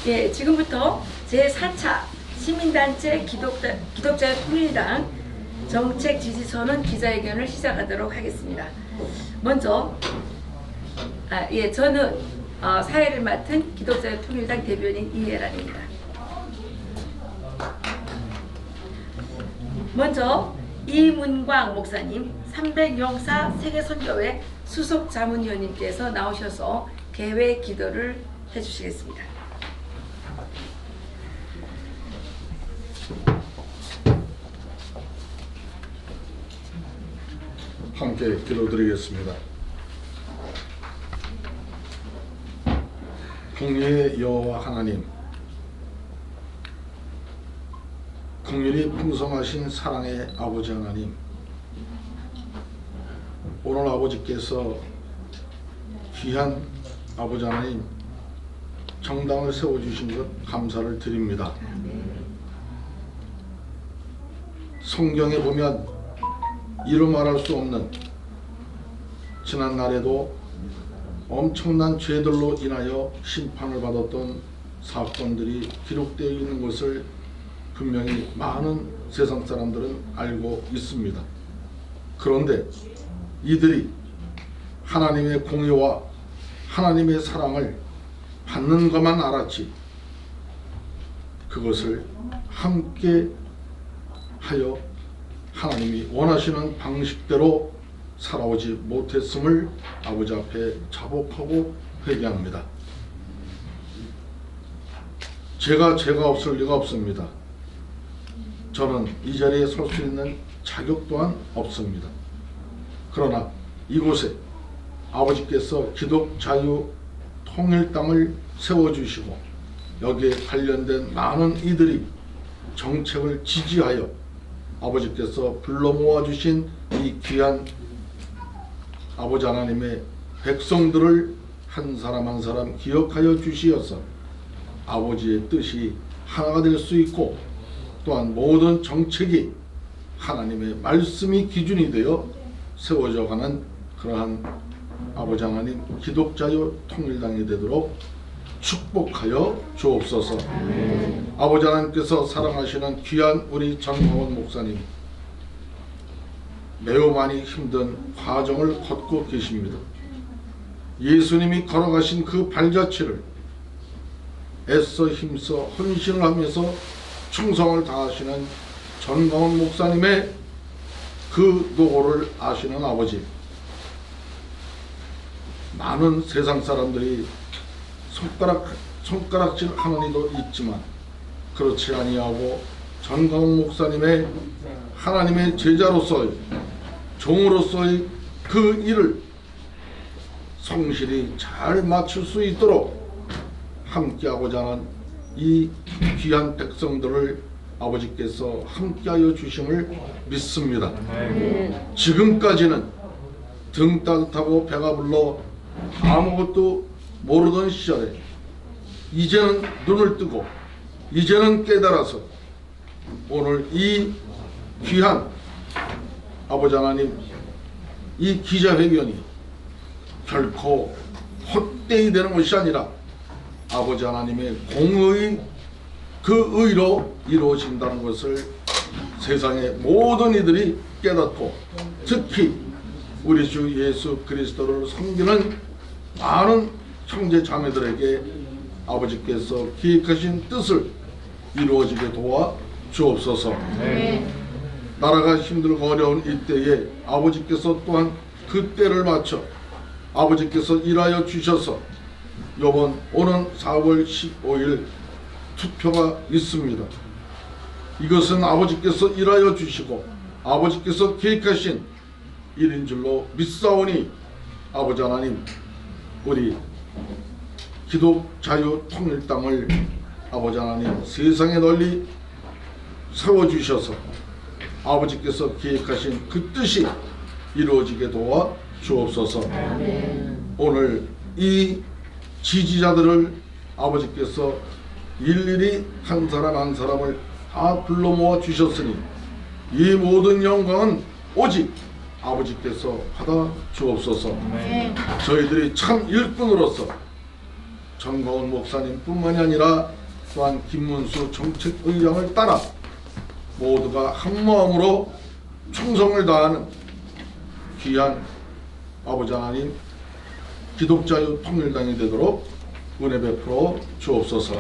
예, 지금부터 제4차 시민단체 기독자유통일당 정책 지지선언 기자회견을 시작하도록 하겠습니다. 먼저 저는 사회를 맡은 기독자유통일당 대변인 이혜란입니다. 먼저 이문광 목사님, 300용사 세계선교회 수석자문위원님께서 나오셔서 개회 기도를 해주시겠습니다. 함께 기도드리겠습니다. 공의의 여호와 하나님, 긍휼이 풍성하신 사랑의 아버지 하나님, 오늘 아버지께서 귀한 아버지 하나님 정당을 세워주신 것 감사를 드립니다. 성경에 보면 이루 말할 수 없는 지난날에도 엄청난 죄들로 인하여 심판을 받았던 사건들이 기록되어 있는 것을 분명히 많은 세상 사람들은 알고 있습니다. 그런데 이들이 하나님의 공의와 하나님의 사랑을 받는 것만 알았지 그것을 함께 하여 하나님이 원하시는 방식대로 살아오지 못했음을 아버지 앞에 자복하고 회개합니다. 죄가 없을 리가 없습니다. 저는 이 자리에 설 수 있는 자격 또한 없습니다. 그러나 이곳에 아버지께서 기독자유통일당을 세워주시고 여기에 관련된 많은 이들이 정책을 지지하여 아버지께서 불러 모아주신 이 귀한 아버지 하나님의 백성들을 한 사람 한 사람 기억하여 주시어서 아버지의 뜻이 하나가 될 수 있고 또한 모든 정책이 하나님의 말씀이 기준이 되어 세워져 가는 그러한 아버지 하나님 기독자유통일당이 되도록 축복하여 주옵소서. 아버지 하나님께서 사랑하시는 귀한 우리 정광훈 목사님, 매우 많이 힘든 과정을 걷고 계십니다. 예수님이 걸어가신 그 발자취를 애써 힘써 헌신을 하면서 충성을 다하시는 정광훈 목사님의 그 노고를 아시는 아버지, 많은 세상 사람들이 손가락질 하는 이도 있지만 그렇지 아니하고 정광훈 목사님의 하나님의 제자로서의 종으로서의 그 일을 성실히 잘 맞출 수 있도록 함께하고자 하는 이 귀한 백성들을 아버지께서 함께하여 주심을 믿습니다. 지금까지는 등 따뜻하고 배가 불러 아무것도 모르던 시절에 이제는 눈을 뜨고 이제는 깨달아서 오늘 이 귀한 아버지 하나님 이 기자회견이 결코 헛되이 되는 것이 아니라 아버지 하나님의 공의 그 의로 이루어진다는 것을 세상의 모든 이들이 깨닫고 특히 우리 주 예수 그리스도를 섬기는 많은 형제 자매들에게 아버지께서 기획하신 뜻을 이루어지게 도와 주옵소서. 나라가 힘들고 어려운 이때에 아버지께서 또한 그 때를 맞춰 아버지께서 일하여 주셔서 이번 오는 4월 15일 투표가 있습니다. 이것은 아버지께서 일하여 주시고 아버지께서 계획하신 일인 줄로 믿사오니 아버지 하나님 우리 기독자유통일당을 아버지 하나님 세상에 널리 세워주셔서 아버지께서 계획하신 그 뜻이 이루어지게 도와 주옵소서. 오늘 이 지지자들을 아버지께서 일일이 한 사람 한 사람을 다 불러 모아 주셨으니 이 모든 영광은 오직 아버지께서 받아 주옵소서. 저희들이 참 일꾼으로서 정가운 목사님뿐만이 아니라 또한 김문수 정책의장을 따라 모두가 한마음으로 충성을 다하는 귀한 아버지 하나님 기독자유통일당이 되도록 은혜 베풀어 주옵소서.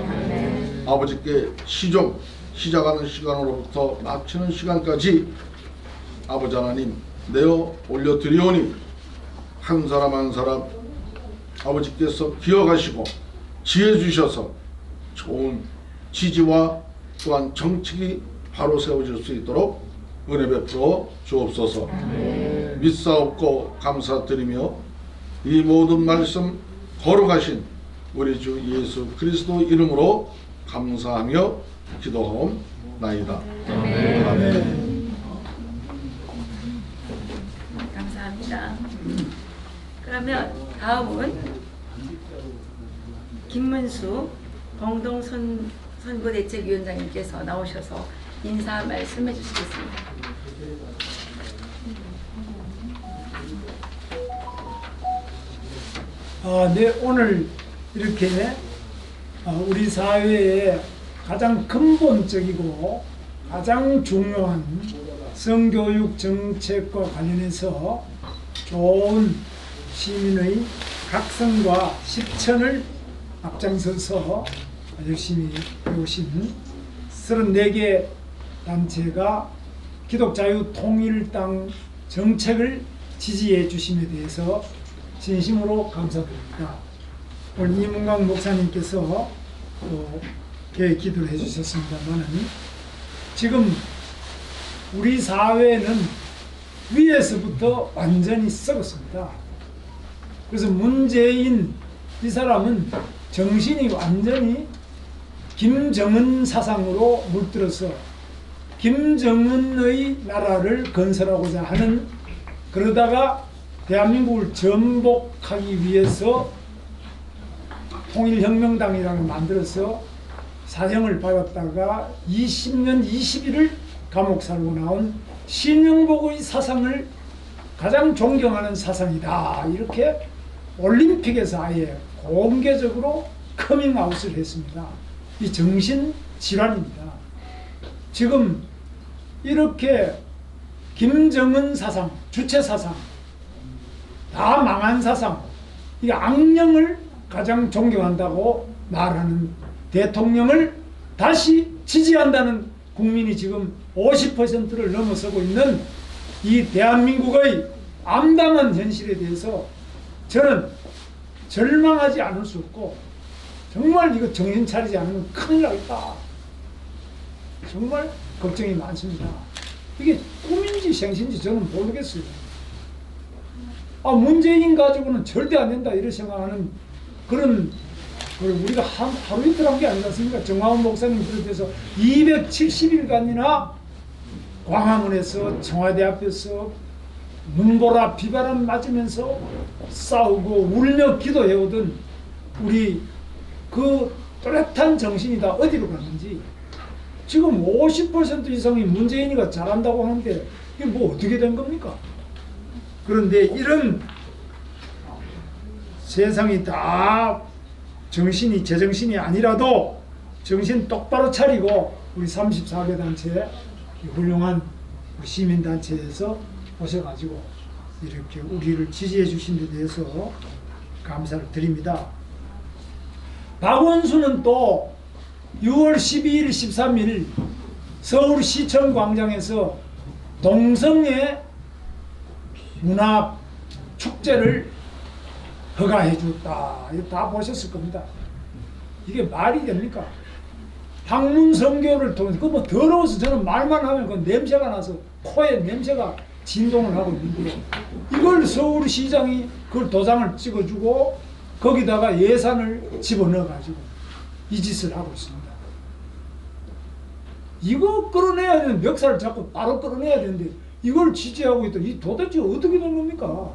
아버지께 시작하는 시간으로부터 마치는 시간까지 아버지 하나님 내어 올려드리오니 한 사람 한 사람 아버지께서 기억하시고 지혜 주셔서 좋은 지지와 또한 정책이 바로 세워질 수 있도록 은혜 베풀어 주옵소서. 믿사옵고 감사드리며 이 모든 말씀 걸어가신 우리 주 예수 그리스도 이름으로 감사하며 기도하옵나이다. 아멘. 감사합니다. 그러면 다음은 김문수 공동선거대책위원장님께서 나오셔서 인사 말씀해 주시겠습니다. 네, 오늘 이렇게 우리 사회의 가장 근본적이고 가장 중요한 성교육 정책과 관련해서 좋은 시민의 각성과 실천을 앞장서서 열심히 해오신 34개 단체가 기독자유통일당 정책을 지지해 주심에 대해서 진심으로 감사드립니다. 오늘 이문강 목사님께서 또 기도를 해주셨습니다만 지금 우리 사회는 위에서부터 완전히 썩었습니다. 그래서 문재인 이 사람은 정신이 완전히 김정은 사상으로 물들어서 김정은의 나라를 건설하고자 하는, 그러다가 대한민국을 전복하기 위해서 통일혁명당이라는 걸 만들어서 사형을 받았다가 20년 20일을 감옥 살고 나온 신영복의 사상을 가장 존경하는 사상이다, 이렇게 올림픽에서 아예 공개적으로 커밍아웃을 했습니다. 이 정신질환입니다. 지금 이렇게 김정은 사상, 주체 사상, 다 망한 사상, 이 악령을 가장 존경한다고 말하는 대통령을 다시 지지한다는 국민이 지금 50%를 넘어서고 있는 이 대한민국의 암담한 현실에 대해서 저는 절망하지 않을 수 없고, 정말 이거 정신 차리지 않으면 큰일 나겠다, 정말 걱정이 많습니다. 이게 꿈인지 생신지 저는 모르겠어요. 문재인 가지고는 절대 안 된다 이렇게 생각하는 그런 걸 우리가 하루 이틀 한 게 아니지 않습니까? 정화훈 목사님 비롯해서 270일간이나 광화문에서 청와대 앞에서 눈보라 비바람 맞으면서 싸우고 울며 기도해오던 우리 그 또렷한 정신이 다 어디로 갔는지, 지금 50% 이상이 문재인이가 잘한다고 하는데 이게 뭐 어떻게 된 겁니까? 그런데 이런 세상이 다 정신이 제정신이 아니라도 정신 똑바로 차리고 우리 34개 단체 훌륭한 시민단체에서 오셔가지고 이렇게 우리를 지지해 주신 데 대해서 감사를 드립니다. 박원순은 또 6월 12일, 13일 서울시청 광장에서 동성애 문화 축제를 허가해 줬다. 이거 다 보셨을 겁니다. 이게 말이 됩니까? 학문 선교를 통해서, 그 뭐 더러워서 저는 말만 하면 그 냄새가 나서 코에 냄새가 진동을 하고 있는데, 이걸 서울시장이 그걸 도장을 찍어주고 거기다가 예산을 집어넣어가지고 이 짓을 하고 있습니다. 이거 끌어내야 되는, 멱살을 잡고 바로 끌어내야 되는데 이걸 지지하고 있다. 이 도대체 어떻게 된 겁니까?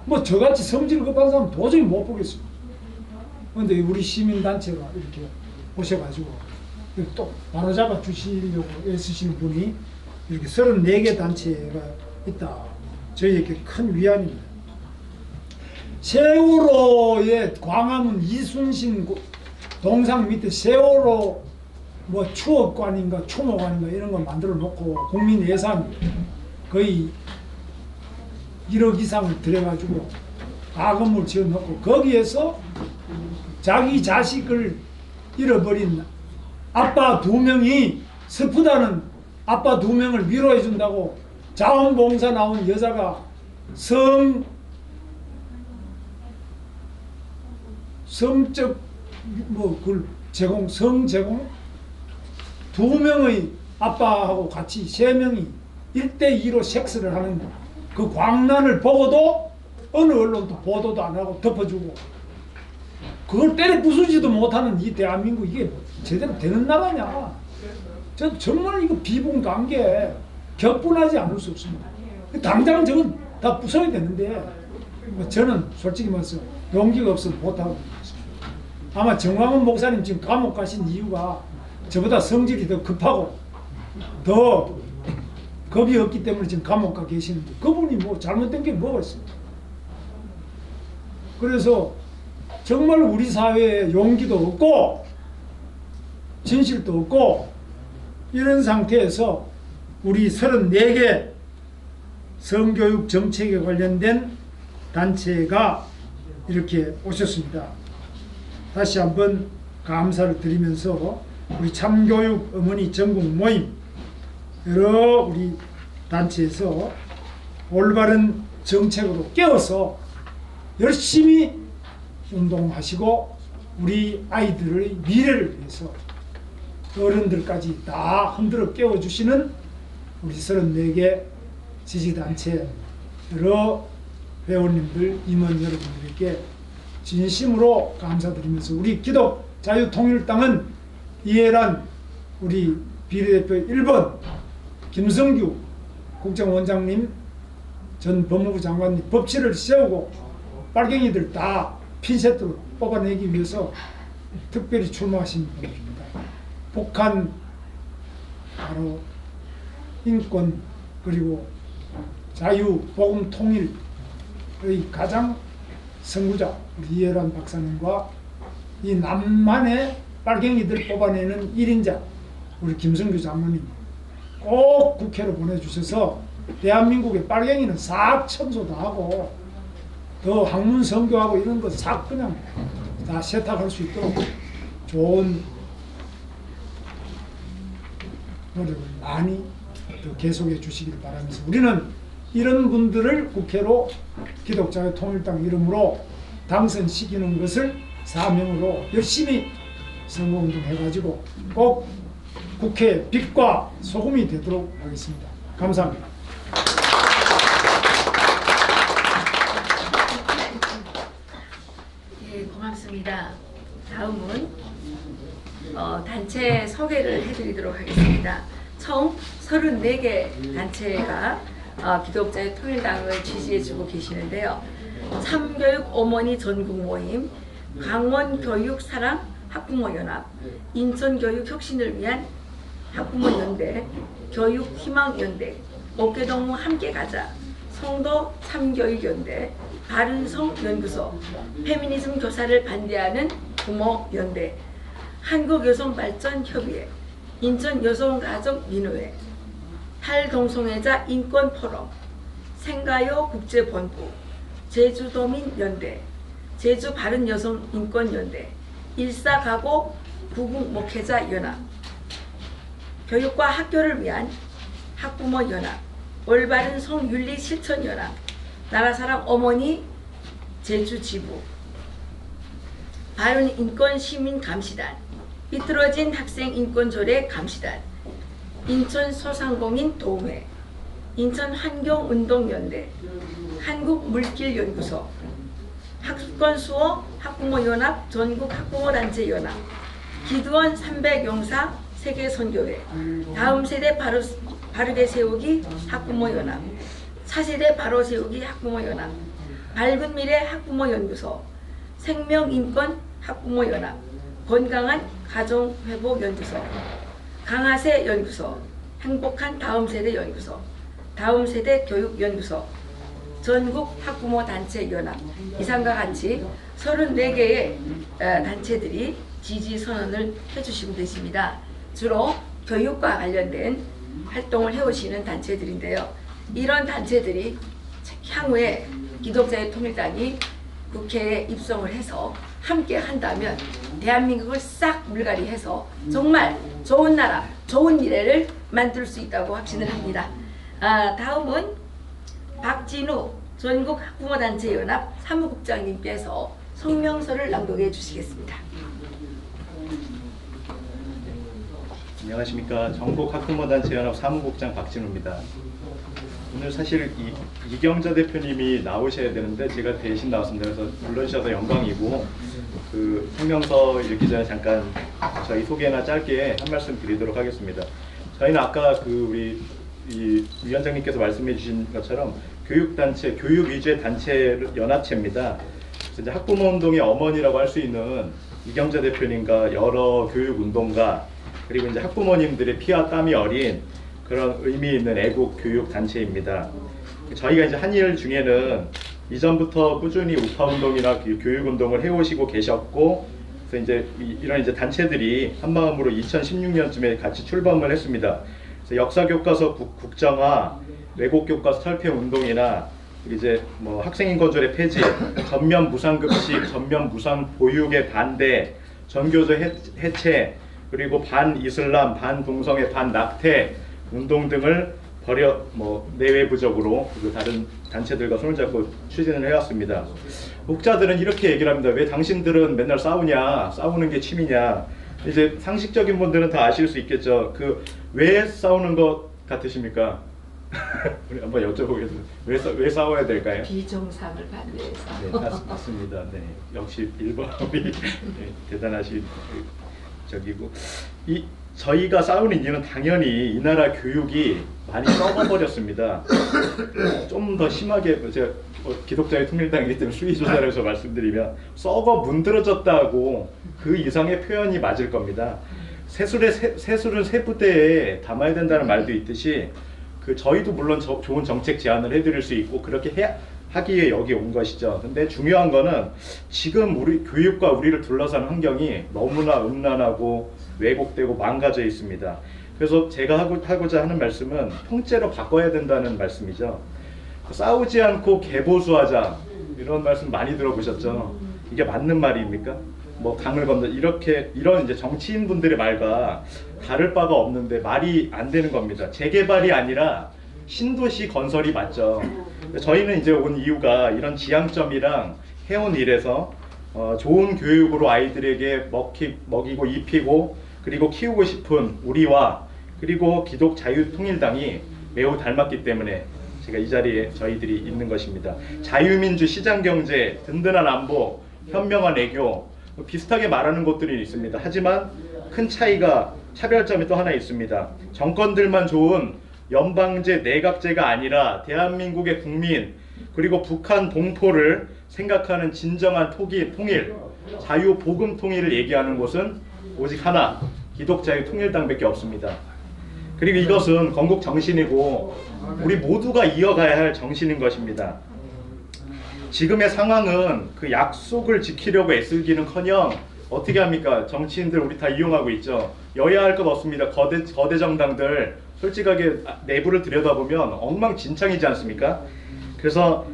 뭐 저같이 성질 급한 사람 도저히 못 보겠습니다. 그런데 우리 시민단체가 이렇게 오셔가지고 또 바로잡아 주시려고 애쓰시는 분이 이렇게 34개 단체가 있다. 저희에게 큰 위안입니다. 세월호의 광화문 이순신 동상 밑에 세월호 뭐 추억관인가 추모관인가 이런 거 만들어 놓고 국민 예산 거의 1억 이상을 들여가지고 가건물 지어 놓고 거기에서 자기 자식을 잃어버린 아빠 2명이 슬프다는 아빠 2명을 위로해 준다고 자원봉사 나온 여자가 성적 뭐 그걸 성제공 2명의 아빠하고 같이 3명이 1대2로 섹스를 하는 그 광란을 보고도 어느 언론도 보도도 안 하고 덮어주고 그걸 때려 부수지도 못하는 이 대한민국 이게 제대로 되는 나라냐. 저 정말 이거 비봉단계 격분하지 않을 수 없습니다. 당장 저건 다 부숴야 되는데 저는 솔직히 말해서 용기가 없어서 못하고 있습니다. 아마 정광훈 목사님 지금 감옥 가신 이유가 저보다 성질이 더 급하고 더 겁이 없기 때문에 지금 감옥 가 계시는데 그분이 뭐 잘못된 게 뭐가 있습니까? 그래서 정말 우리 사회에 용기도 없고 진실도 없고 이런 상태에서 우리 34개 성교육 정책에 관련된 단체가 이렇게 오셨습니다. 다시 한번 감사를 드리면서 우리 참교육 어머니 전국 모임 여러 우리 단체에서 올바른 정책으로 깨워서 열심히 운동하시고 우리 아이들의 미래를 위해서 어른들까지 다 흔들어 깨워주시는 우리 34개 지지단체 여러 회원님들 임원 여러분들에게 진심으로 감사드리면서 우리 기독자유통일당은 이해란 우리 비례대표 1번 김성규 국정원장님 전 법무부 장관님 법치를 세우고 빨갱이들 다 핀셋으로 뽑아내기 위해서 특별히 출마하신 분입니다. 북한 바로 인권 그리고 자유 복음 통일의 가장 선구자 우리 이해란 박사님과 이 남한의 빨갱이들 뽑아내는 1인자 우리 김성규 장모님 꼭 국회로 보내주셔서 대한민국의 빨갱이는 싹 청소도 하고 더 학문 선교하고 이런 거 싹 그냥 다 세탁할 수 있도록 좋은 노력을 많이 더 계속해 주시길 바라면서 우리는 이런 분들을 국회로 기독자유통일당 이름으로 당선시키는 것을 사명으로 열심히 선거운동 해가지고 꼭 국회 빛과 소금이 되도록 하겠습니다. 감사합니다. 예, 고맙습니다. 다음은 단체 소개를 해드리도록 하겠습니다. 총 34개 단체가 기독자유통일당을 지지해주고 계시는데요. 참교육 어머니 전국 모임, 강원교육사랑 학부모연합, 인천교육 혁신을 위한 학부모연대, 교육희망연대, 어깨동무 함께가자, 성도 참교육연대, 바른성연구소, 페미니즘 교사를 반대하는 부모연대, 한국여성발전협의회, 인천여성가족민우회, 탈동성애자 인권포럼, 생가요 국제본부, 제주도민연대, 제주바른여성인권연대, 일사가고 구국목회자연합, 교육과 학교를 위한 학부모연합, 올바른 성윤리실천연합, 나라사랑 어머니 제주지부, 바른인권시민감시단, 삐뚤어진 학생인권조례 감시단, 인천소상공인 도움회, 인천환경운동연대, 한국물길연구소, 학습권수호 학부모연합 전국학부모단체연합, 기두원 300용사 세계선교회, 다음세대 바르게 세우기 학부모연합, 차세대 바로 세우기 학부모연합, 밝은미래 학부모연구소, 생명인권 학부모연합, 건강한 가정회복연구소, 강화세 연구소, 행복한 다음세대 연구소, 다음세대 교육연구소, 전국 학부모 단체 연합 이상과 같이 34개의 단체들이 지지 선언을 해주시면 되십니다. 주로 교육과 관련된 활동을 해오시는 단체들인데요. 이런 단체들이 향후에 기독자의 통일당이 국회에 입성을 해서 함께 한다면 대한민국을 싹 물갈이해서 정말 좋은 나라, 좋은 미래를 만들 수 있다고 확신을 합니다. 다음은 박진우 전국학부모단체연합 사무국장님께서 성명서를 낭독해 주시겠습니다. 안녕하십니까. 전국학부모단체연합 사무국장 박진우입니다. 오늘 사실 이경자 대표님이 나오셔야 되는데 제가 대신 나왔습니다. 그래서 불러주셔서 영광이고, 그 성명서 읽기 전에 잠깐 저희 소개나 짧게 한 말씀 드리도록 하겠습니다. 저희는 아까 우리 위원장님께서 말씀해 주신 것처럼 교육단체, 교육 위주의 단체 연합체입니다. 그래서 이제 학부모운동의 어머니라고 할 수 있는 이경자 대표님과 여러 교육운동가, 그리고 이제 학부모님들의 피와 땀이 어린 그런 의미 있는 애국 교육 단체입니다. 저희가 이제 한 일 중에는 이전부터 꾸준히 우파 운동이나 교육 운동을 해오시고 계셨고, 그래서 이제 이런 이제 단체들이 한 마음으로 2016년쯤에 같이 출범을 했습니다. 그래서 역사 교과서 국정화, 외국 교과서 탈폐 운동이나 이제 뭐 학생인 거절의 폐지, 전면 무상급식, 전면 무상 보육의 반대, 전교조 해체, 그리고 반이슬람, 반동성애, 반낙태 운동 등을 내외부적으로 다른 단체들과 손을 잡고 추진을 해왔습니다. 목자들은 이렇게 얘기를 합니다. 왜 당신들은 맨날 싸우냐? 싸우는 게 취미냐? 이제 상식적인 분들은 다 아실 수 있겠죠. 왜 싸우는 것 같으십니까? 우리 한번 여쭤보겠습니다. 왜 싸워야 될까요? 비정상을 반대해서. 네, 맞습니다. 네, 역시 일본이 네, 대단하신 적이고, 저희가 싸우는 이유는 당연히 이 나라 교육이 많이 썩어버렸습니다. 좀 더 심하게 제가 기독자의 통일당이기 때문에 수위 조사를 해서 말씀드리면 썩어 문드러졌다고 그 이상의 표현이 맞을 겁니다. 새술은 새 부대에 담아야 된다는 말도 있듯이 저희도 물론 좋은 정책 제안을 해드릴 수 있고 그렇게 하기에 여기 온 것이죠. 근데 중요한 거는 지금 우리 교육과 우리를 둘러싸는 환경이 너무나 음란하고 왜곡되고 망가져 있습니다. 그래서 제가 하고자 하는 말씀은 통째로 바꿔야 된다는 말씀이죠. 싸우지 않고 개보수하자, 이런 말씀 많이 들어보셨죠. 이게 맞는 말입니까? 뭐 강을 건너 이런 이제 정치인 분들의 말과 다를 바가 없는데 말이 안 되는 겁니다. 재개발이 아니라 신도시 건설이 맞죠. 저희는 이제 온 이유가 이런 지향점이랑 해온 일에서 좋은 교육으로 아이들에게 먹이고 입히고 그리고 키우고 싶은 우리와 그리고 기독 자유통일당이 매우 닮았기 때문에 제가 이 자리에 저희들이 있는 것입니다. 자유민주 시장경제, 든든한 안보, 현명한 애교, 비슷하게 말하는 것들이 있습니다. 하지만 큰 차별점이 또 하나 있습니다. 정권들만 좋은 연방제, 내각제가 아니라 대한민국의 국민 그리고 북한 동포를 생각하는 진정한 통일, 자유복음 통일을 얘기하는 곳은 오직 하나, 기독자유통일당밖에 없습니다. 그리고 이것은 건국 정신이고 우리 모두가 이어가야 할 정신인 것입니다. 지금의 상황은 그 약속을 지키려고 애쓰기는커녕 어떻게 합니까? 정치인들 우리 다 이용하고 있죠. 여야 할 것 없습니다. 거대 정당들 솔직하게 내부를 들여다보면 엉망진창이지 않습니까? 그래서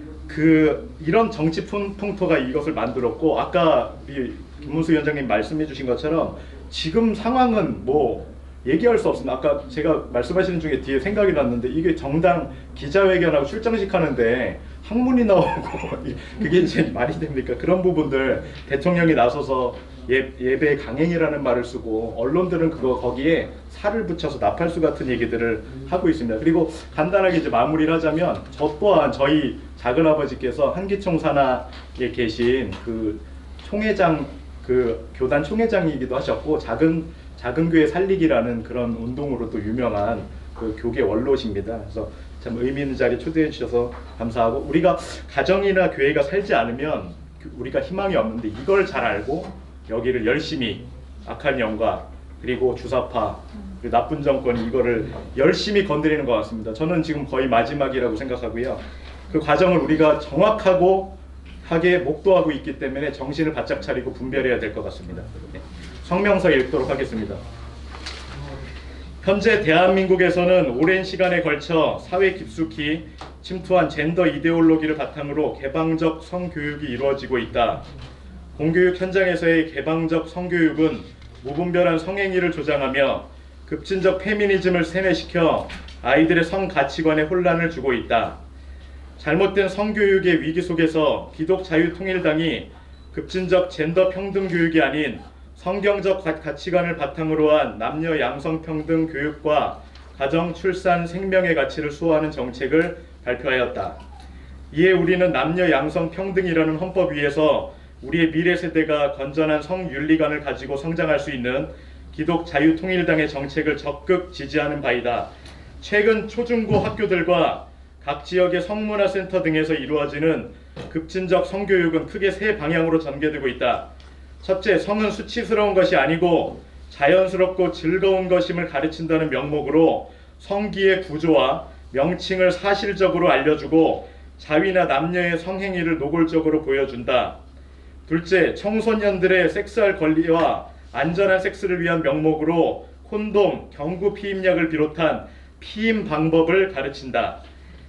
이런 정치 풍토가 이것을 만들었고, 아까 우리 김문수 위원장님 말씀해 주신 것처럼 지금 상황은 뭐 얘기할 수 없습니다. 아까 제가 말씀하시는 중에 뒤에 생각이 났는데, 이게 정당 기자회견하고 출정식 하는데 학문이 나오고 그게 이제 말이 됩니까? 그런 부분들 대통령이 나서서 예배 강행이라는 말을 쓰고 언론들은 거기에 살을 붙여서 나팔수 같은 얘기들을 하고 있습니다. 그리고 간단하게 이제 마무리를 하자면, 저 또한 저희 작은아버지께서 한기총 산하에 계신 총회장, 교단 총회장이기도 하셨고 작은 교회 살리기라는 그런 운동으로 또 유명한 교계 원로십니다. 그래서 참 의미 있는 자리에 초대해 주셔서 감사하고, 우리가 가정이나 교회가 살지 않으면 우리가 희망이 없는데 이걸 잘 알고 여기를 열심히 악한 영과 그리고 주사파 그리고 나쁜 정권이 이거를 열심히 건드리는 것 같습니다. 저는 지금 거의 마지막이라고 생각하고요. 그 과정을 우리가 정확하게 목도하고 있기 때문에 정신을 바짝 차리고 분별해야 될 것 같습니다. 네. 성명서 읽도록 하겠습니다. 현재 대한민국에서는 오랜 시간에 걸쳐 사회 깊숙이 침투한 젠더 이데올로기를 바탕으로 개방적 성교육이 이루어지고 있다. 공교육 현장에서의 개방적 성교육은 무분별한 성행위를 조장하며 급진적 페미니즘을 세뇌시켜 아이들의 성 가치관에 혼란을 주고 있다. 잘못된 성교육의 위기 속에서 기독자유통일당이 급진적 젠더 평등 교육이 아닌 성경적 가치관을 바탕으로 한 남녀 양성평등 교육과 가정, 출산, 생명의 가치를 수호하는 정책을 발표하였다. 이에 우리는 남녀 양성평등이라는 헌법 위에서 우리의 미래 세대가 건전한 성윤리관을 가지고 성장할 수 있는 기독자유통일당의 정책을 적극 지지하는 바이다. 최근 초중고 학교들과 각 지역의 성문화센터 등에서 이루어지는 급진적 성교육은 크게 세 방향으로 전개되고 있다. 첫째, 성은 수치스러운 것이 아니고 자연스럽고 즐거운 것임을 가르친다는 명목으로 성기의 구조와 명칭을 사실적으로 알려주고 자위나 남녀의 성행위를 노골적으로 보여준다. 둘째, 청소년들의 섹스할 권리와 안전한 섹스를 위한 명목으로 콘돔, 경구 피임약을 비롯한 피임 방법을 가르친다.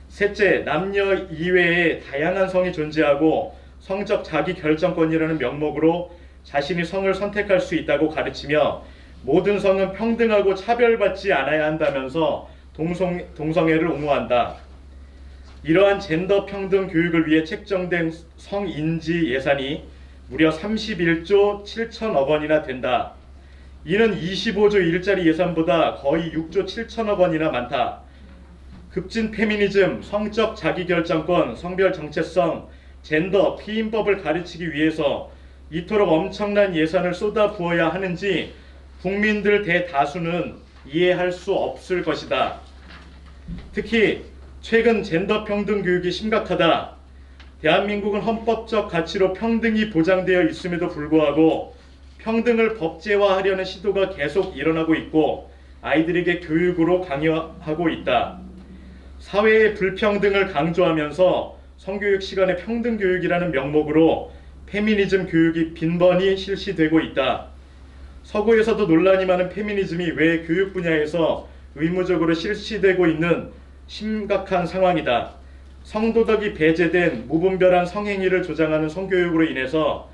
셋째, 남녀 이외에 다양한 성이 존재하고 성적 자기 결정권이라는 명목으로 자신이 성을 선택할 수 있다고 가르치며 모든 성은 평등하고 차별받지 않아야 한다면서 동성애를 옹호한다. 이러한 젠더 평등 교육을 위해 책정된 성인지 예산이 무려 31조 7천억 원이나 된다. 이는 25조 일자리 예산보다 거의 6조 7천억 원이나 많다. 급진 페미니즘, 성적 자기결정권, 성별 정체성, 젠더, 피임법을 가르치기 위해서 이토록 엄청난 예산을 쏟아부어야 하는지 국민들 대다수는 이해할 수 없을 것이다. 특히 최근 젠더 평등 교육이 심각하다. 대한민국은 헌법적 가치로 평등이 보장되어 있음에도 불구하고 평등을 법제화하려는 시도가 계속 일어나고 있고 아이들에게 교육으로 강요하고 있다. 사회의 불평등을 강조하면서 성교육 시간에 평등교육이라는 명목으로 페미니즘 교육이 빈번히 실시되고 있다. 서구에서도 논란이 많은 페미니즘이 왜 교육 분야에서 의무적으로 실시되고 있는 심각한 상황이다. 성도덕이 배제된 무분별한 성행위를 조장하는 성교육으로 인해서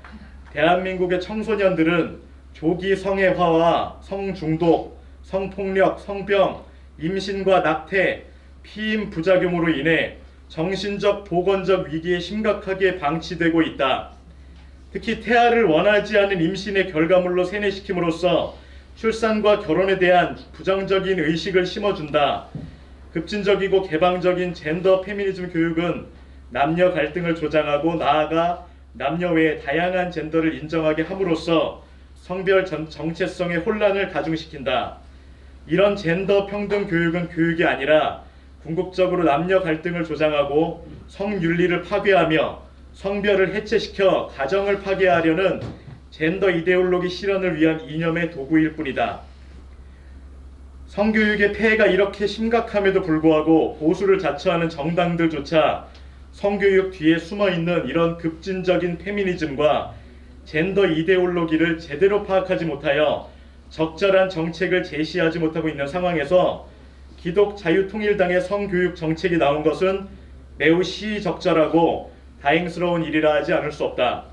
대한민국의 청소년들은 조기 성애화와 성중독, 성폭력, 성병, 임신과 낙태, 피임 부작용으로 인해 정신적, 보건적 위기에 심각하게 방치되고 있다. 특히 태아를 원하지 않은 임신의 결과물로 세뇌시킴으로써 출산과 결혼에 대한 부정적인 의식을 심어준다. 급진적이고 개방적인 젠더 페미니즘 교육은 남녀 갈등을 조장하고 나아가 남녀 외의 다양한 젠더를 인정하게 함으로써 성별 정체성의 혼란을 가중시킨다. 이런 젠더 평등 교육은 교육이 아니라 궁극적으로 남녀 갈등을 조장하고 성윤리를 파괴하며 성별을 해체시켜 가정을 파괴하려는 젠더 이데올로기 실현을 위한 이념의 도구일 뿐이다. 성교육의 폐해가 이렇게 심각함에도 불구하고 보수를 자처하는 정당들조차 성교육 뒤에 숨어있는 이런 급진적인 페미니즘과 젠더 이데올로기를 제대로 파악하지 못하여 적절한 정책을 제시하지 못하고 있는 상황에서 기독자유통일당의 성교육 정책이 나온 것은 매우 시적절하고 다행스러운 일이라 하지 않을 수 없다.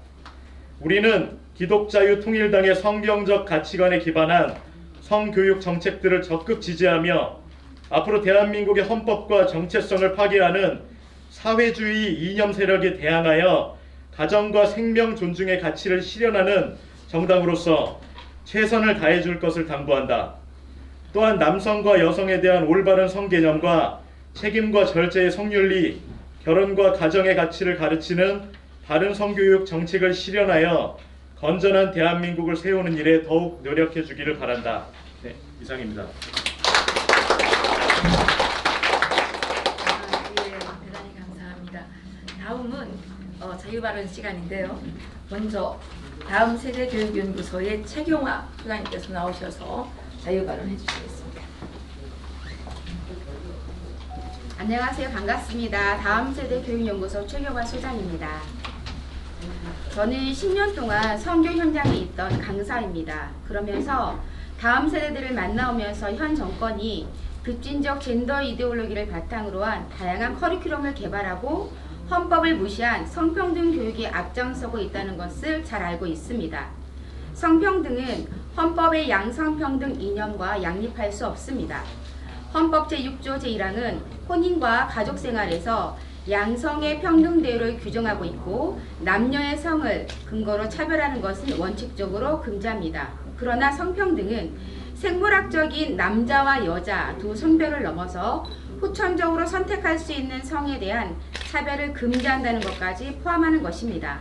우리는 기독자유통일당의 성경적 가치관에 기반한 성교육 정책들을 적극 지지하며 앞으로 대한민국의 헌법과 정체성을 파괴하는 사회주의 이념 세력에 대항하여 가정과 생명 존중의 가치를 실현하는 정당으로서 최선을 다해줄 것을 당부한다. 또한 남성과 여성에 대한 올바른 성개념과 책임과 절제의 성윤리, 결혼과 가정의 가치를 가르치는 바른 성교육 정책을 실현하여 건전한 대한민국을 세우는 일에 더욱 노력해 주기를 바란다. 네, 이상입니다. 대단히 감사합니다. 다음은 자유발언 시간인데요. 먼저 다음 세대교육연구소의 최경화 소장님께서 나오셔서 자유발언 해주시겠습니다. 안녕하세요. 반갑습니다. 다음세대 교육연구소 최경화 소장입니다. 저는 10년 동안 선교 현장에 있던 강사입니다. 그러면서 다음 세대들을 만나오면서 현 정권이 급진적 젠더 이데올로기를 바탕으로 한 다양한 커리큘럼을 개발하고 헌법을 무시한 성평등 교육에 앞장서고 있다는 것을 잘 알고 있습니다. 성평등은 헌법의 양성평등 이념과 양립할 수 없습니다. 헌법 제6조 제1항은 혼인과 가족생활에서 양성의 평등 대우를 규정하고 있고 남녀의 성을 근거로 차별하는 것은 원칙적으로 금지합니다. 그러나 성평등은 생물학적인 남자와 여자 두 성별을 넘어서 후천적으로 선택할 수 있는 성에 대한 차별을 금지한다는 것까지 포함하는 것입니다.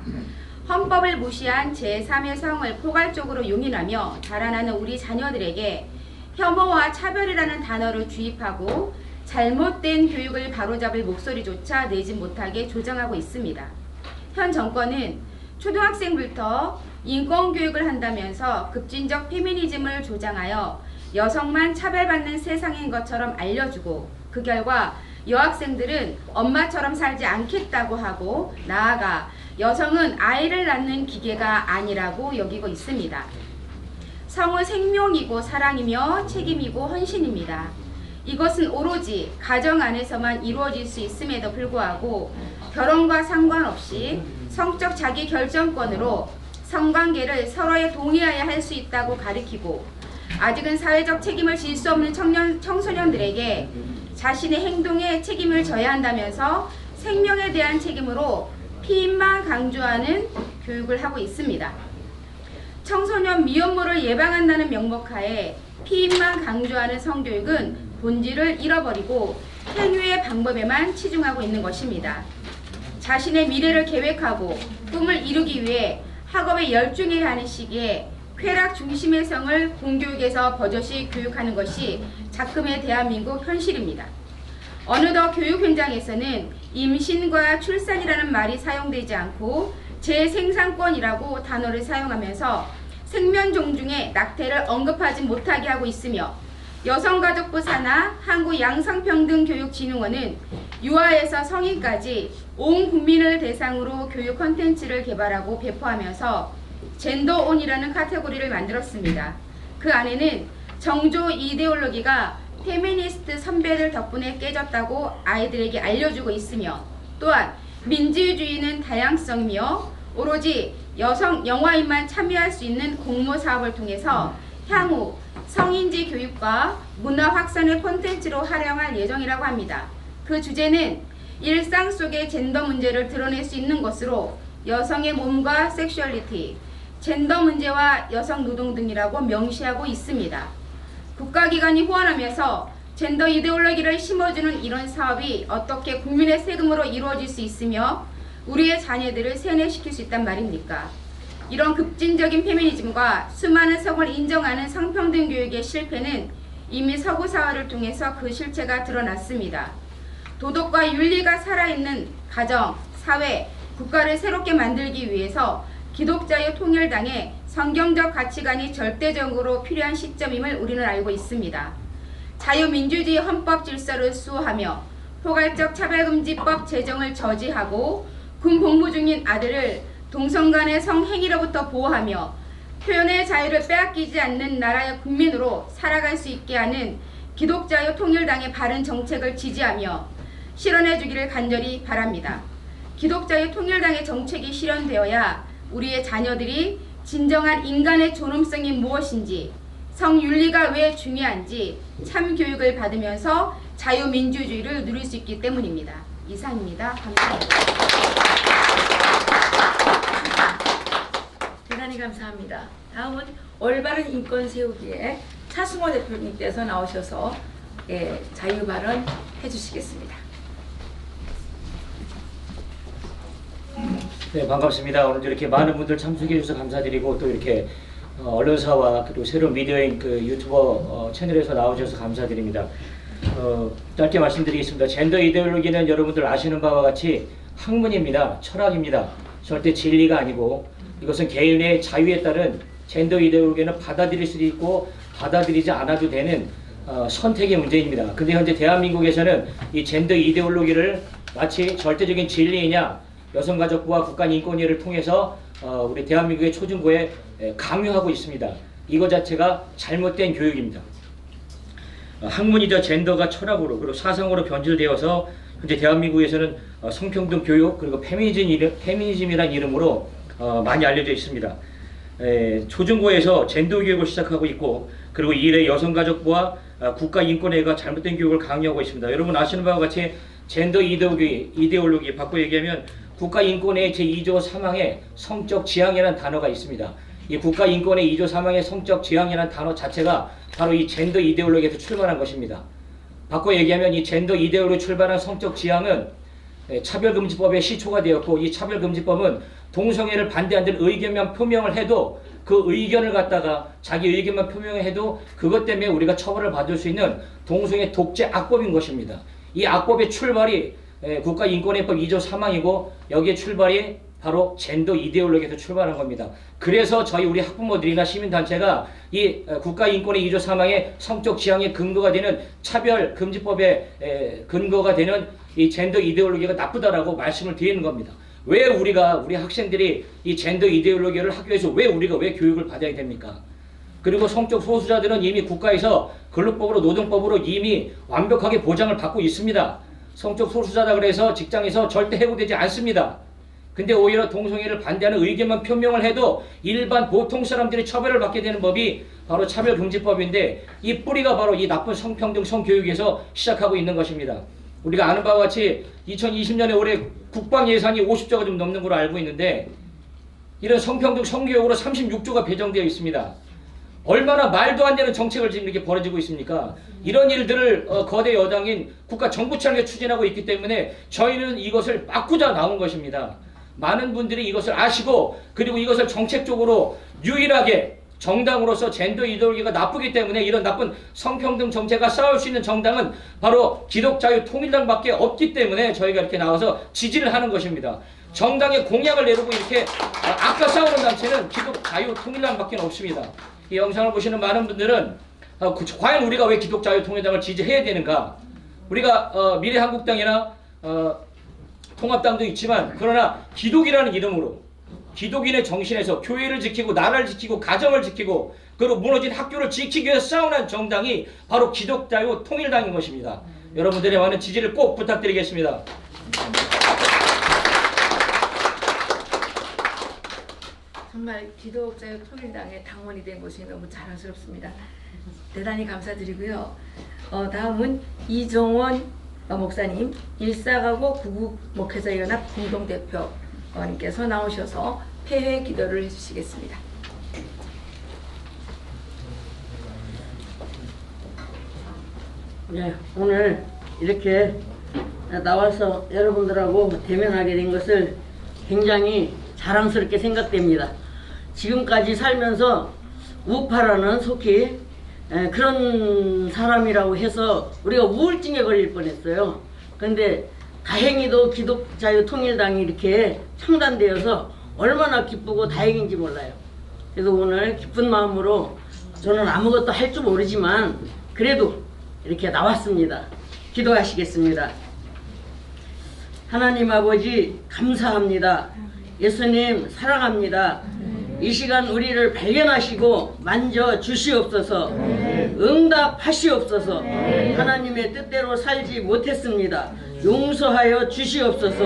헌법을 무시한 제3의 성을 포괄적으로 용인하며 자라나는 우리 자녀들에게 혐오와 차별이라는 단어를 주입하고 잘못된 교육을 바로잡을 목소리조차 내지 못하게 조장하고 있습니다. 현 정권은 초등학생부터 인권교육을 한다면서 급진적 페미니즘을 조장하여 여성만 차별받는 세상인 것처럼 알려주고 그 결과 여학생들은 엄마처럼 살지 않겠다고 하고 나아가 여성은 아이를 낳는 기계가 아니라고 여기고 있습니다. 성은 생명이고 사랑이며 책임이고 헌신입니다. 이것은 오로지 가정 안에서만 이루어질 수 있음에도 불구하고 결혼과 상관없이 성적 자기 결정권으로 성관계를 서로에 동의하여 할 수 있다고 가리키고 아직은 사회적 책임을 질 수 없는 청소년들에게 자신의 행동에 책임을 져야 한다면서 생명에 대한 책임으로 피임만 강조하는 교육을 하고 있습니다. 청소년 미혼모를 예방한다는 명목하에 피임만 강조하는 성교육은 본질을 잃어버리고 행위의 방법에만 치중하고 있는 것입니다. 자신의 미래를 계획하고 꿈을 이루기 위해 학업에 열중해야 하는 시기에 쾌락 중심의 성을 공교육에서 버젓이 교육하는 것이 작금의 대한민국 현실입니다. 어느덧 교육 현장에서는 임신과 출산이라는 말이 사용되지 않고 재생산권이라고 단어를 사용하면서 생명 존중의 낙태를 언급하지 못하게 하고 있으며 여성가족부 산하 한국양성평등교육진흥원은 유아에서 성인까지 온 국민을 대상으로 교육 콘텐츠를 개발하고 배포하면서 젠더온이라는 카테고리를 만들었습니다. 그 안에는 정조 이데올로기가 페미니스트 선배들 덕분에 깨졌다고 아이들에게 알려주고 있으며 또한 민주주의는 다양성이며 오로지 여성 영화인만 참여할 수 있는 공모 사업을 통해서 향후 성인지 교육과 문화 확산의 콘텐츠로 활용할 예정이라고 합니다. 그 주제는 일상 속의 젠더 문제를 드러낼 수 있는 것으로 여성의 몸과 섹슈얼리티, 젠더 문제와 여성 노동 등이라고 명시하고 있습니다. 국가기관이 후원하면서 젠더 이데올로기를 심어주는 이런 사업이 어떻게 국민의 세금으로 이루어질 수 있으며 우리의 자녀들을 세뇌시킬 수 있단 말입니까? 이런 급진적인 페미니즘과 수많은 성을 인정하는 성평등 교육의 실패는 이미 서구 사회를 통해서 그 실체가 드러났습니다. 도덕과 윤리가 살아있는 가정, 사회, 국가를 새롭게 만들기 위해서 기독자유 통일당의 성경적 가치관이 절대적으로 필요한 시점임을 우리는 알고 있습니다. 자유민주주의 헌법 질서를 수호하며 포괄적 차별금지법 제정을 저지하고 군 복무 중인 아들을 동성 간의 성행위로부터 보호하며 표현의 자유를 빼앗기지 않는 나라의 국민으로 살아갈 수 있게 하는 기독자유 통일당의 바른 정책을 지지하며 실현해 주기를 간절히 바랍니다. 기독자유 통일당의 정책이 실현되어야 우리의 자녀들이 진정한 인간의 존엄성이 무엇인지, 성윤리가 왜 중요한지 참교육을 받으면서 자유민주주의를 누릴 수 있기 때문입니다. 이상입니다. 감사합니다. 대단히 감사합니다. 다음은 올바른 인권 세우기에 차승호 대표님께서 나오셔서 자유 발언 해주시겠습니다. 네, 반갑습니다. 오늘 이렇게 많은 분들 참석해 주셔서 감사드리고 또 이렇게 언론사와 그리고 새로운 미디어인 그 유튜버 채널에서 나오셔서 감사드립니다. 짧게 말씀드리겠습니다. 젠더 이데올로기는 여러분들 아시는 바와 같이 학문입니다. 철학입니다. 절대 진리가 아니고 이것은 개인의 자유에 따른 젠더 이데올로기는 받아들일 수도 있고 받아들이지 않아도 되는 선택의 문제입니다. 근데 현재 대한민국에서는 이 젠더 이데올로기를 마치 절대적인 진리이냐, 여성가족부와 국가인권위를 통해서 우리 대한민국의 초중고에 강요하고 있습니다. 이거 자체가 잘못된 교육입니다. 학문이자 젠더가 철학으로 그리고 사상으로 변질되어서 현재 대한민국에서는 성평등 교육 그리고 페미니즘이라는 이름으로 많이 알려져 있습니다. 초중고에서 젠더 교육을 시작하고 있고, 그리고 이래 여성가족부와 국가인권위가 잘못된 교육을 강요하고 있습니다. 여러분 아시는 바와 같이 젠더 이데올로기 바꿔 얘기하면 국가인권위 제2조 3항에 성적 지향이라는 단어가 있습니다. 이 국가인권위 2조 3항의 성적 지향이라는 단어 자체가 바로 이 젠더 이데올로기에서 출발한 것입니다. 바꿔 얘기하면 이 젠더 이데올로기 출발한 성적 지향은 차별금지법의 시초가 되었고, 이 차별금지법은 동성애를 반대한다는 의견만 표명을 해도 그 의견을 갖다가 자기 의견만 표명을 해도 그것 때문에 우리가 처벌을 받을 수 있는 동성애 독재 악법인 것입니다. 이 악법의 출발이 국가인권위법 2조 3항이고 여기에 출발이 바로 젠더 이데올로기에서 출발한 겁니다. 그래서 저희 우리 학부모들이나 시민단체가 이 국가인권위 2조 3항의 성적 지향의 근거가 되는 차별금지법의 근거가 되는 이 젠더 이데올로기가 나쁘다라고 말씀을 드리는 겁니다. 왜 우리 학생들이 이 젠더 이데올로기를 학교에서 왜 교육을 받아야 됩니까? 그리고 성적 소수자들은 이미 국가에서 근로법으로 노동법으로 이미 완벽하게 보장을 받고 있습니다. 성적 소수자다 그래서 직장에서 절대 해고되지 않습니다. 근데 오히려 동성애를 반대하는 의견만 표명을 해도 일반 보통 사람들이 처벌을 받게 되는 법이 바로 차별금지법인데, 이 뿌리가 바로 이 나쁜 성평등 성교육에서 시작하고 있는 것입니다. 우리가 아는 바와 같이 2020년에 올해 국방 예산이 50조가 좀 넘는 걸로 알고 있는데, 이런 성평등 성교육으로 36조가 배정되어 있습니다. 얼마나 말도 안 되는 정책을 지금 이렇게 벌어지고 있습니까? 이런 일들을 거대 여당인 국가 정부청에 추진하고 있기 때문에 저희는 이것을 막고자 나온 것입니다. 많은 분들이 이것을 아시고, 그리고 이것을 정책적으로 유일하게 정당으로서 젠더 이데올로기가 나쁘기 때문에 이런 나쁜 성평등 정책과 싸울 수 있는 정당은 바로 기독자유통일당밖에 없기 때문에 저희가 이렇게 나와서 지지를 하는 것입니다. 정당의 공약을 내놓고 이렇게 아까 싸우는 단체는 기독자유통일당밖에 없습니다. 이 영상을 보시는 많은 분들은 과연 우리가 왜 기독자유통일당을 지지해야 되는가? 우리가 미래한국당이나 통합당도 있지만, 그러나 기독이라는 이름으로 기독인의 정신에서 교회를 지키고 나라를 지키고 가정을 지키고 그리고 무너진 학교를 지키기 위해서 싸우는 정당이 바로 기독자유통일당인 것입니다. 여러분들의 많은 지지를 꼭 부탁드리겠습니다. 정말 기독자유통일당의 당원이 된 것이 너무 자랑스럽습니다. 대단히 감사드리고요. 다음은 이종원 목사님, 일사가고 구국목회자연합 공동대표님께서 나오셔서 폐회 기도를 해주시겠습니다. 네, 오늘 이렇게 나와서 여러분들하고 대면하게 된 것을 굉장히 자랑스럽게 생각됩니다. 지금까지 살면서 우파라는 속히 그런 사람이라고 해서 우리가 우울증에 걸릴 뻔했어요. 근데 다행히도 기독자유통일당이 이렇게 창단되어서 얼마나 기쁘고 다행인지 몰라요. 그래서 오늘 기쁜 마음으로, 저는 아무것도 할 줄 모르지만 그래도 이렇게 나왔습니다. 기도하시겠습니다. 하나님 아버지 감사합니다. 예수님 사랑합니다. 이 시간 우리를 발견하시고 만져 주시옵소서. 응답하시옵소서. 하나님의 뜻대로 살지 못했습니다. 용서하여 주시옵소서.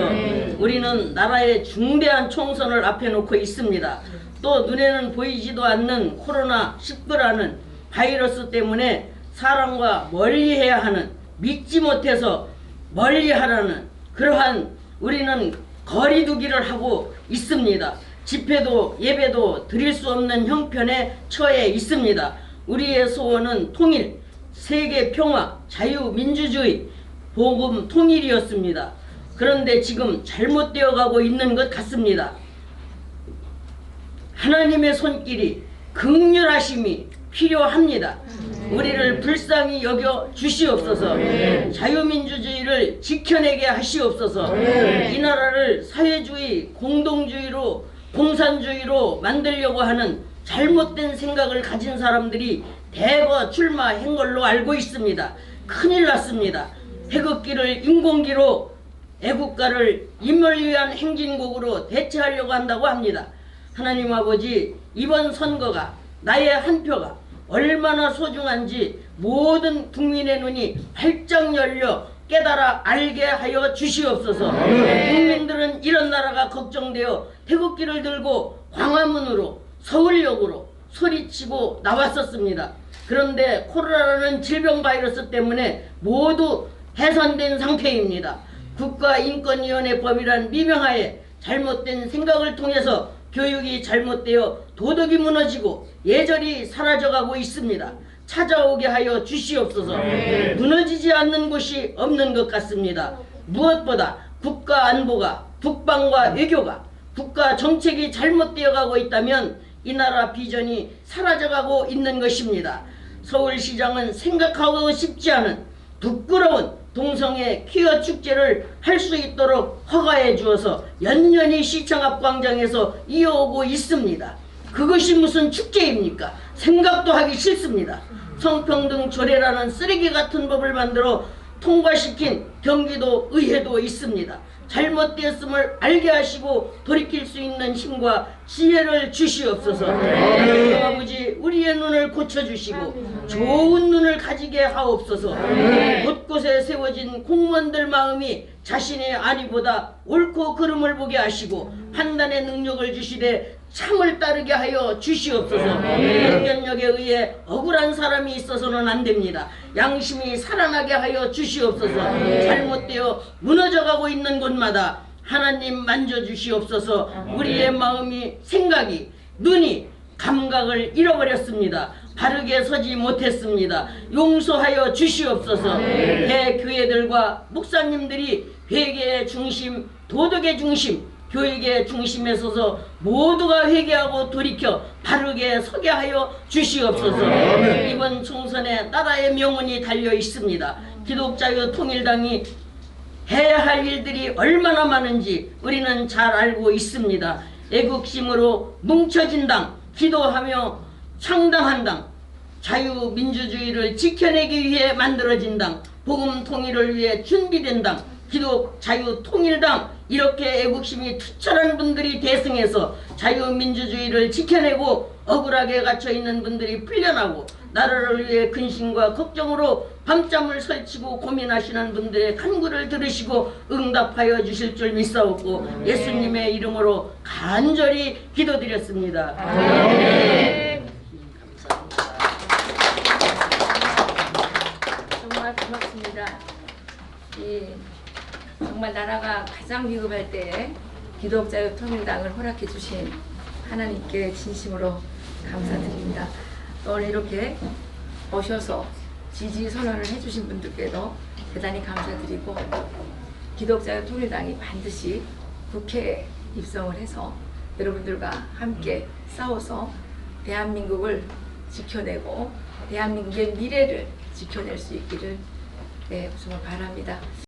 우리는 나라의 중대한 총선을 앞에 놓고 있습니다. 또 눈에는 보이지도 않는 코로나19라는 바이러스 때문에 사람과 멀리해야 하는, 믿지 못해서 멀리하라는 그러한 우리는 거리두기를 하고 있습니다. 집회도 예배도 드릴 수 없는 형편에 처해 있습니다. 우리의 소원은 통일, 세계 평화, 자유민주주의, 복음 통일이었습니다. 그런데 지금 잘못되어 가고 있는 것 같습니다. 하나님의 손길이, 긍휼하심이 필요합니다. 우리를 불쌍히 여겨 주시옵소서. 자유민주주의를 지켜내게 하시옵소서. 이 나라를 사회주의, 공동주의로, 공산주의로 만들려고 하는 잘못된 생각을 가진 사람들이 대거 출마한 걸로 알고 있습니다. 큰일 났습니다. 태극기를 인공기로 애국가를 인멸 위한 행진곡으로 대체하려고 한다고 합니다. 하나님 아버지, 이번 선거가 나의 한 표가 얼마나 소중한지 모든 국민의 눈이 활짝 열려 깨달아 알게 하여 주시옵소서. 국민들은 이런 나라가 걱정되어 태극기를 들고 광화문으로 서울역으로 소리치고 나왔었습니다. 그런데 코로나라는 질병 바이러스 때문에 모두 해산된 상태입니다. 국가인권위원회 법이란 미명하에 잘못된 생각을 통해서 교육이 잘못되어 도덕이 무너지고 예절이 사라져가고 있습니다. 찾아오게 하여 주시옵소서. 무너지지 않는 곳이 없는 것 같습니다. 무엇보다 국가 안보가, 국방과 외교가, 국가 정책이 잘못되어 가고 있다면 이 나라 비전이 사라져가고 있는 것입니다. 서울시장은 생각하고 싶지 않은 부끄러운 동성애 퀴어 축제를 할 수 있도록 허가해 주어서 연년이 시청 앞 광장에서 이어오고 있습니다. 그것이 무슨 축제입니까? 생각도 하기 싫습니다. 성평등 조례라는 쓰레기 같은 법을 만들어 통과시킨 경기도 의회도 있습니다. 잘못되었음을 알게 하시고 돌이킬 수 있는 힘과 지혜를 주시옵소서. 하나님 아버지, 우리의 눈을 고쳐주시고 좋은 눈을 가지게 하옵소서. 곳곳에 세워진 공무원들 마음이 자신의 안위보다 옳고 그름을 보게 하시고 판단의 능력을 주시되 참을 따르게 하여 주시옵소서. 편견력에 의해 억울한 사람이 있어서는 안 됩니다. 양심이 살아나게 하여 주시옵소서. 잘못되어 무너져가고 있는 곳마다 하나님 만져주시옵소서. 우리의 마음이, 생각이, 눈이, 감각을 잃어버렸습니다. 바르게 서지 못했습니다. 용서하여 주시옵소서. 대교회들과 목사님들이 회개의 중심, 도덕의 중심, 교육의 중심에 서서 모두가 회개하고 돌이켜 바르게 서게 하여 주시옵소서. 이번 총선에 나라의 명운이 달려 있습니다. 기독자유통일당이 해야 할 일들이 얼마나 많은지 우리는 잘 알고 있습니다. 애국심으로 뭉쳐진 당, 기도하며 창당한 당, 자유민주주의를 지켜내기 위해 만들어진 당, 복음 통일을 위해 준비된 당, 기독자유통일당, 이렇게 애국심이 투철한 분들이 대승해서 자유민주주의를 지켜내고 억울하게 갇혀있는 분들이 풀려나고 나라를 위해 근심과 걱정으로 밤잠을 설치고 고민하시는 분들의 간구를 들으시고 응답하여 주실 줄 믿사옵고 예수님의 이름으로 간절히 기도드렸습니다. 정말 고맙습니다. 정말 나라가 가장 위급할 때에 기독자유통일당을 허락해 주신 하나님께 진심으로 감사드립니다. 오늘 이렇게 오셔서 지지 선언을 해주신 분들께도 대단히 감사드리고 기독자유통일당이 반드시 국회에 입성을 해서 여러분들과 함께 싸워서 대한민국을 지켜내고 대한민국의 미래를 지켜낼 수 있기를 정말 바랍니다.